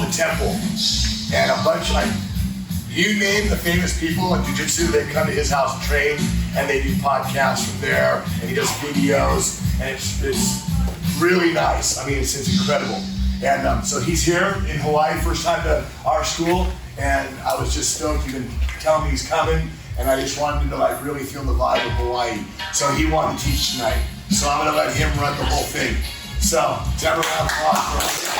called The Temple. And a bunch, like, you name the famous people in Jiu-Jitsu, they come to his house and train, and they do podcasts from there, and he does videos, and it's really nice. I mean, it's incredible. And so he's here in Hawaii, first time to our school, and I was just stoked. He didn't tell me he's coming, and I just wanted him to like really feel the vibe of Hawaii. So he wanted to teach tonight. So I'm gonna let him run the whole thing. So, let's have a round of applause for us.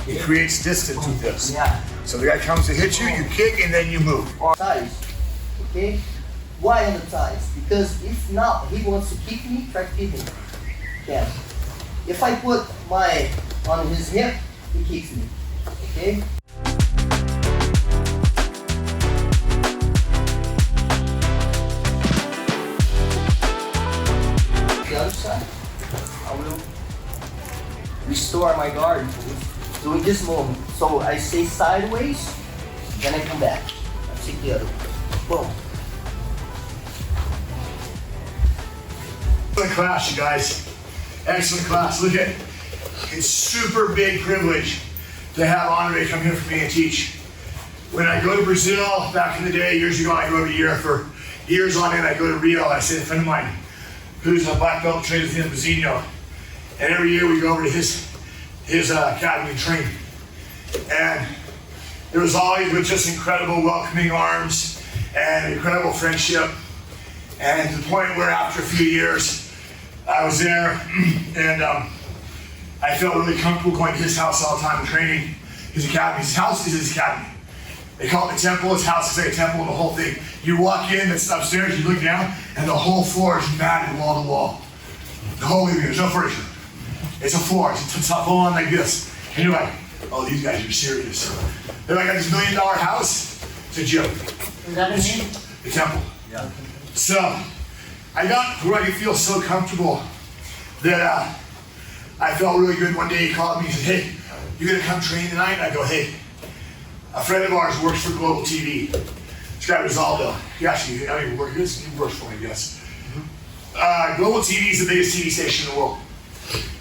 It creates distance with this. Yeah. So the guy comes to hit you, you kick, and then you move. Thighs, okay? Why on the thighs? Because if not, he wants to kick me, try to kick me. Yeah. If I put my on his hip, he kicks me, okay? The other side, I will restore my guard. Doing this movement. So I stay sideways, then I come back. I take the other one. Boom. Excellent class, you guys. Excellent class. Look at it. It's super big privilege to have Andre come here for me and teach. When I go to Brazil, back in the day, years ago, I go every year for years on end. I go to Rio. I see a friend of mine who's a black belt trained with him, Bazinho. And every year we go over to his academy and train. And it was always with just incredible welcoming arms and incredible friendship. And to the point where after a few years, I was there and I felt really comfortable going to his house all the time and training his academy. His house is his academy. They call it the temple. His house is like a temple, and the whole thing. You walk in, it's upstairs, you look down, and the whole floor is matted wall to wall. The whole living room, there's no furniture. It's a floor, it's full on like this. And you're like, oh, these guys are serious. They're like, I got this $1 million house. It's a joke. Is that his name? The temple. Yeah. So, I got where I could feel so comfortable that I felt really good. One day he called me and said, hey, you gonna come train tonight? And I go, hey, a friend of ours works for Global TV. This guy Rizaldo. He actually, I don't even work, he works for me, I guess. Global TV is the biggest TV station in the world.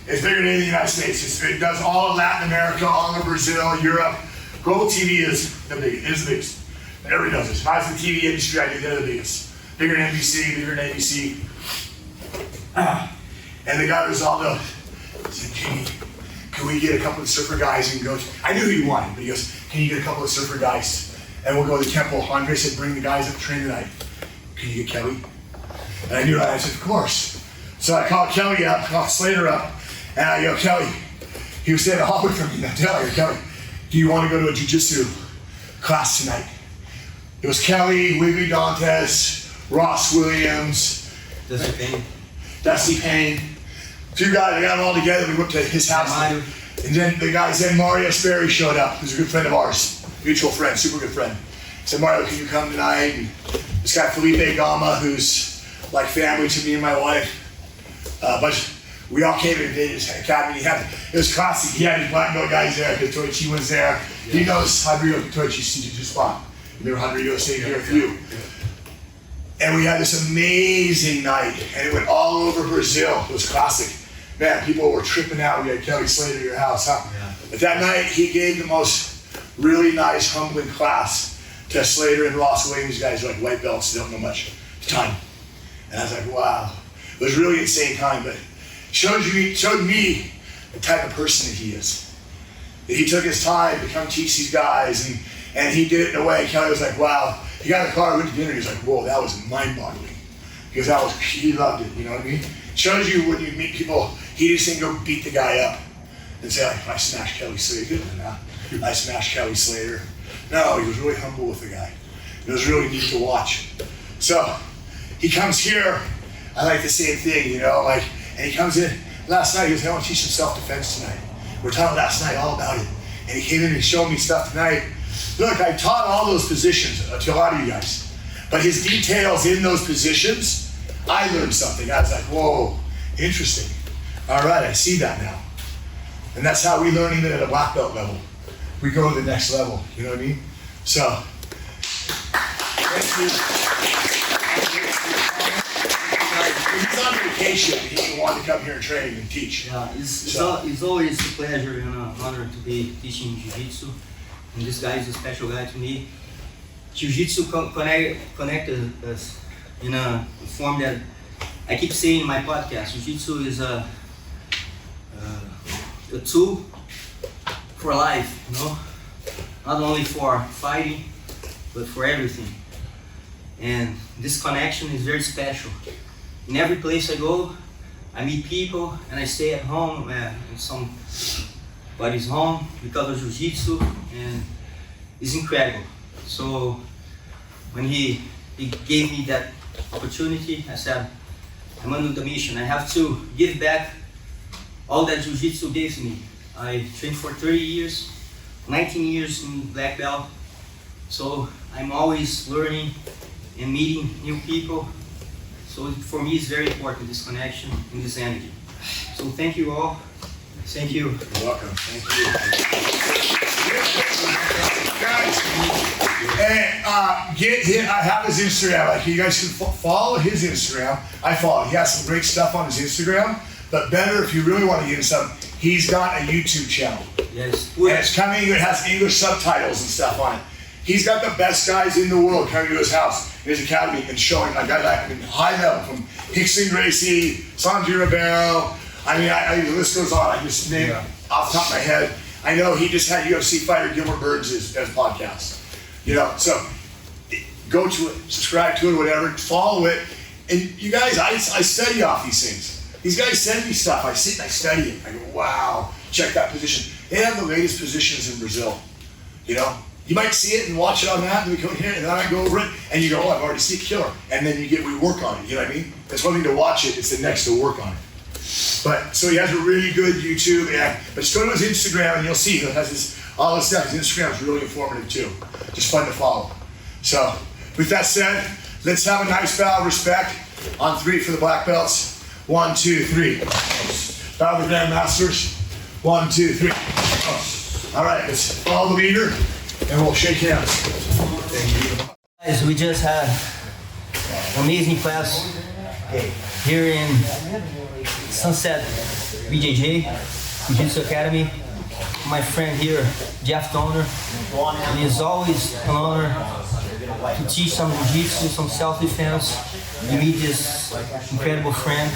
It's bigger than any in the United States. It does all of Latin America, all of Brazil, Europe. Global TV is the biggest. Everybody knows this. If I was in the TV industry, I knew they're the biggest. Bigger than NBC, bigger than ABC. And the guy Rizaldo said, can we get a couple of surfer guys and go? I knew who he wanted, but he goes, can you get a couple of surfer guys and we'll go to the temple? Andre said, bring the guys up to train tonight. Can you get Kelly? And I knew that. I said, of course. So I called Kelly up, called Slater up, and I go, Kelly, he was staying at the hallway from me. I tell her, Kelly, do you want to go to a jiu-jitsu class tonight? It was Kelly, Wiggly Dantes, Ross Williams, Dusty Payne. Two guys, I got them all together, we went to his house. And then the guy said, Mario Sperry showed up, who's a good friend of ours, mutual friend, super good friend. He said, Mario, can you come tonight? And this guy, Felipe Gama, who's like family to me and my wife. But we all came in his academy. It was classic. He had his black belt guys there because Toichi was there. Yeah. He knows Rodrigo Toichi's jiu-jitsu spot. You remember Rodrigo stayed here with you. Yeah. And we had this amazing night, and it went all over Brazil. It was classic. Man, people were tripping out. We had Kelly Slater at your house, huh? Yeah. But that night, he gave the most really nice, humbling class to Slater and Ross Williams. Guys are like white belts, they don't know much time. And I was like, wow. It was really insane time, but showed me the type of person that he is. That he took his time to come teach these guys, and he did it in a way. Kelly was like, wow. He got in the car, went to dinner, he was like, whoa, that was mind-boggling. Because he loved it, you know what I mean? Shows you when you meet people, he just didn't go beat the guy up and say, like, I smashed Kelly Slater. I smashed Kelly Slater. No, he was really humble with the guy. It was really neat to watch. So he comes here, I like the same thing, you know, like, and he comes in, last night he goes, hey, I want to teach some self-defense tonight. We're talking last night all about it. And he came in and showed me stuff tonight. Look, I taught all those positions to a lot of you guys, but his details in those positions, I learned something. I was like, whoa, Interesting. All right, I see that now. And that's how we learn even at a black belt level. We go to the next level, you know what I mean? So, thank you. He's on vacation. He wanted to come here and train and teach. Yeah, it's always a pleasure and an honor to be teaching Jiu-Jitsu. And this guy is a special guy to me. Jiu-Jitsu connected us in a form that I keep saying in my podcast. Jiu-Jitsu is a tool for life, you know? Not only for fighting, but for everything. And this connection is very special. In every place I go, I meet people, and I stay at home, in somebody's home because of Jiu-Jitsu, and it's incredible. So when he gave me that opportunity, I said, I'm under the mission. I have to give back all that Jiu-Jitsu gave me. I trained for 30 years, 19 years in black belt. So I'm always learning and meeting new people. So for me, it's very important, this connection and this energy. So thank you all. Thank you. You're welcome. Thank you. Guys, and I have his Instagram. Like, you guys can follow his Instagram. I follow. He has some great stuff on his Instagram. But better, if you really want to get into something, he's got a YouTube channel. Yes. And it's coming. It has English subtitles and stuff on it. He's got the best guys in the world coming to his house, in his academy, and showing a guy like high level from Hickson Gracie, Sanjay Ribeiro. I mean, the list goes on. I just name it off the top of my head. I know he just had UFC fighter Gilbert Burns as podcast. You know, so go to it, subscribe to it, whatever, follow it. And you guys, I study off these things. These guys send me stuff. I sit and I study it. I go, wow, check that position. They have the latest positions in Brazil. You know, you might see it and watch it on that, and we come here, and then I go over it, and you go, oh, I've already seen killer. And then we work on it, you know what I mean? It's one thing to watch it, it's the next to work on it. But, so he has a really good YouTube, but just go to his Instagram, and you'll see he has all his stuff. His Instagram is really informative too. Just fun to follow. So, with that said, let's have a nice bow of respect on 3 for the black belts. 1, 2, 3. Bow the grandmasters. 1, 2, 3. All right, let's follow the leader, and we'll shake hands. Thank you. Guys, we just had an amazing class here in Sunset BJJ Jiu-Jitsu Academy. My friend here, Jeff Donn, and it's always an honor to teach some Jiu-Jitsu, some self-defense, and meet this incredible friend.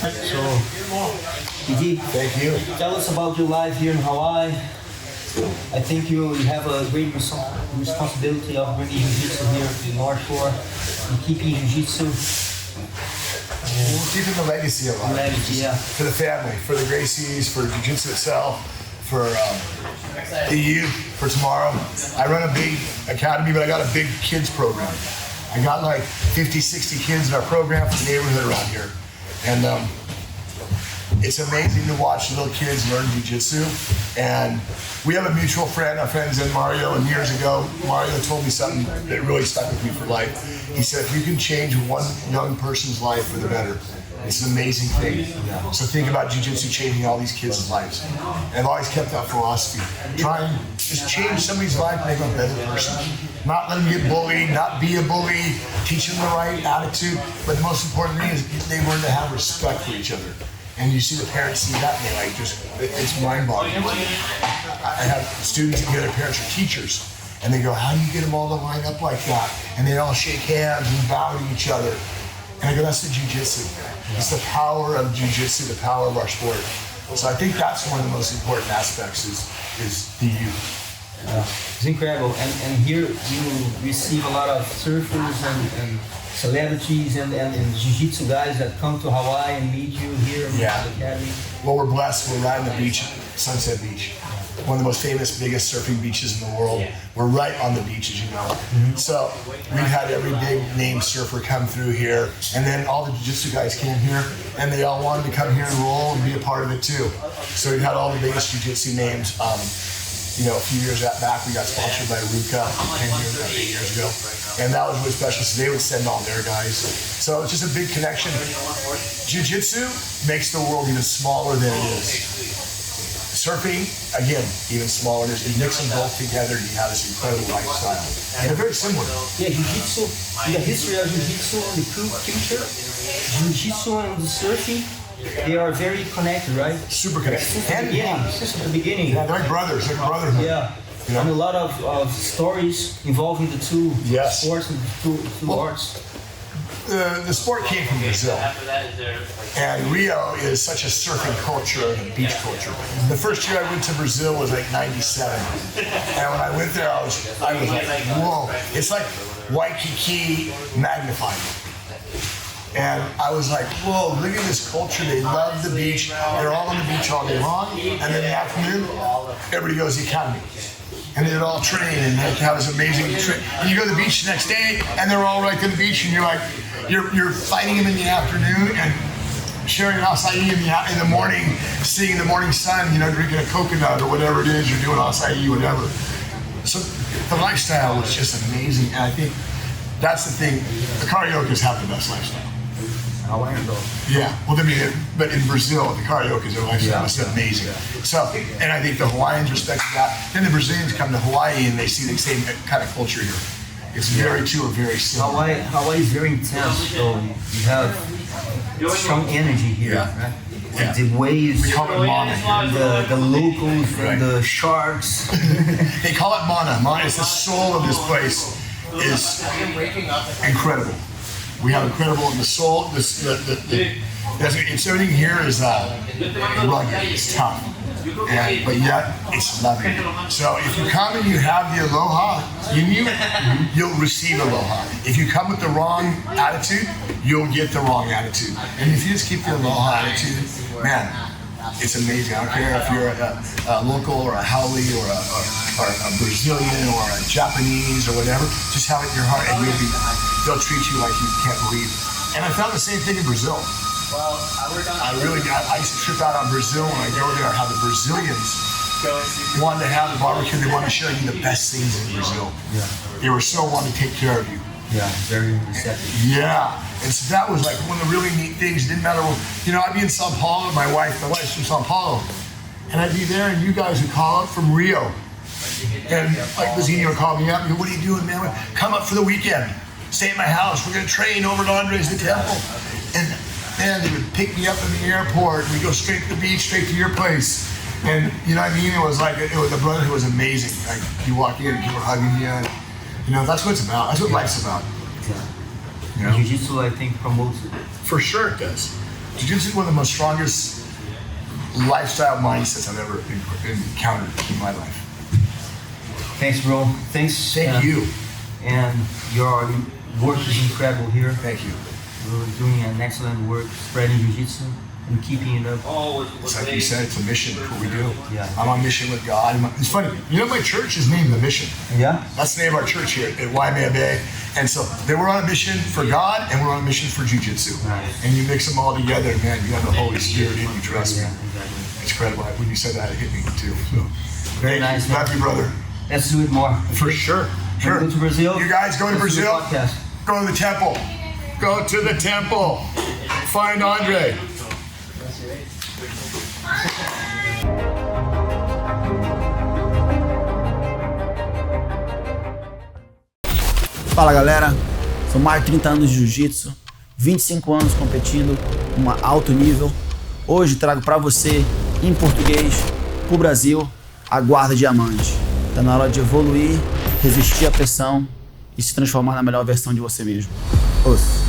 So, Didi, thank you. Tell us about your life here in Hawaii. I think you have a great responsibility of bringing Jiu-Jitsu here to North Shore and keeping Jiu-Jitsu. We're keeping the legacy alive. Yeah. For the family, for the Gracies, for Jiu-Jitsu itself, for the youth, for tomorrow. I run a big academy, but I got a big kids program. I got like 50, 60 kids in our program from the neighborhood around here. And it's amazing to watch little kids learn Jiu-Jitsu. And we have a mutual friend, our friend Zen Mario, and years ago, Mario told me something that really stuck with me for life. He said, if you can change one young person's life for the better, it's an amazing thing. So think about Jiu-Jitsu changing all these kids' lives. And I've always kept that philosophy. Try and just change somebody's life, make them a better person. Not let them get bullied, not be a bully, teach them the right attitude. But the most important thing is they learn to have respect for each other. And you see the parents see that, and they it's mind-boggling. I have students here, their parents are teachers, and they go, how do you get them all to line up like that? And they all shake hands and bow to each other. And I go, that's the Jiu-Jitsu. It's the power of Jiu-Jitsu, the power of our sport. So I think that's one of the most important aspects is the youth. It's incredible. And here you receive a lot of surfers and celebrities and Jiu-Jitsu guys that come to Hawaii and meet you here in the academy. Well, we're blessed. We're right on the beach, Sunset Beach. One of the most famous, biggest surfing beaches in the world. We're right on the beach, as you know. Mm-hmm. So we've had every big name surfer come through here, and then all the Jiu-Jitsu guys came here, and they all wanted to come here and roll and be a part of it too. So we've had all the biggest Jiu-Jitsu names. You know, a few years back, we got sponsored by RIBEIRO 8 years ago. And that was really special. So they would send all their guys. So it's just a big connection. Jiu-Jitsu makes the world even smaller than it is. Surfing, again, even smaller. You mix them both together, you have this incredible lifestyle. And they're very similar. Yeah, Jiu-Jitsu, in the history of Jiu-Jitsu and the PURA culture, Jiu-Jitsu and the surfing, they are very connected, right? Super connected. Since the beginning. Yeah, they're like brothers, like brotherhood. Yeah. You know? And a lot of stories involving the two sports and the two arts. The sport came from Brazil, and Rio is such a surfing culture and a beach culture. The first year I went to Brazil was like '97, and when I went there, I was like, whoa! It's like Waikiki magnified. And I was like, whoa, look at this culture. They love the beach. They're all on the beach all day long. And then in the afternoon, everybody goes to the academy. And they'd all train and they have this amazing trip. And you go to the beach the next day and they're all right to the beach and you're like, you're fighting them in the afternoon and sharing acai in the morning, seeing the morning sun, you know, drinking a coconut or whatever it is, you're doing acai, whatever. So the lifestyle was just amazing. And I think that's the thing, the Cariocas have the best lifestyle. Yeah, well, I mean, but in Brazil, the Cariocas, their lifestyle is amazing. Yeah. So, and I think the Hawaiians respect that. Then the Brazilians come to Hawaii and they see the same kind of culture here. It's very two are very similar. Hawaii is very intense, so you have strong energy here, right? Yeah. The waves, we call it mana. The locals, and the sharks. They call it mana. Mana is the soul of this place. Is incredible. We have incredible in the soul. It's everything here is rugged. It's tough, but yet it's loving. So if you come and you have the aloha, you'll receive aloha. If you come with the wrong attitude, you'll get the wrong attitude. And if you just keep the aloha attitude, man, it's amazing. I don't care if you're a local or a Haole or a Brazilian or a Japanese or whatever. Just have it in your heart, and they'll treat you like you can't believe it. And I found the same thing in Brazil. I used to trip out on Brazil when I go there. How the Brazilians wanted to have the barbecue. They wanted to show you the best things in Brazil. Yeah. They were so wanting to take care of you. Yeah, very receptive. Yeah, and so that was like one of the really neat things. It didn't matter what, you know, I'd be in Sao Paulo, my wife's from Sao Paulo, and I'd be there and you guys would call up from Rio. And like Bazini would call me up and go, what are you doing, man? Come up for the weekend. Stay at my house. We're gonna train over at Andre's the temple. And man, they would pick me up in the airport. We'd go straight to the beach, straight to your place. And you know what I mean? It was a brother who was amazing. Like you walk in and people were hugging you. And, you know, that's what it's about. That's what life's about. You know? Jiu-Jitsu, I think, promotes it. For sure it does. Jiu-Jitsu is one of the most strongest lifestyle mindsets I've ever encountered in my life. Thanks, bro. Thanks. Thank you. And your work is incredible here. Thank you. You're doing an excellent work spreading Jiu-Jitsu and keeping it up. It's like you said, it's a mission. That's what we do. Yeah. I'm on mission with God. It's funny. You know, my church is named The Mission. Yeah? That's the name of our church here at Waimea Bay. And so they were on a mission for God and we're on a mission for Jiu-Jitsu. Nice. And you mix them all together, man, you have the Holy Spirit in you, trust me. Exactly. It's incredible. When you said that, it hit me too. So, Very nice, man. Love you, brother. Let's do it more. For sure. Sure. Go to Brazil. You guys go to Brazil. Go to the temple. Go to the temple. Find Andre. Fala galera, são mais de 30 anos de Jiu-Jitsu, 25 anos competindo em alto nível. Hoje trago para você, em português, pro Brasil, a guarda diamante. Tá na hora de evoluir, resistir à pressão e se transformar na melhor versão de você mesmo. Ouça.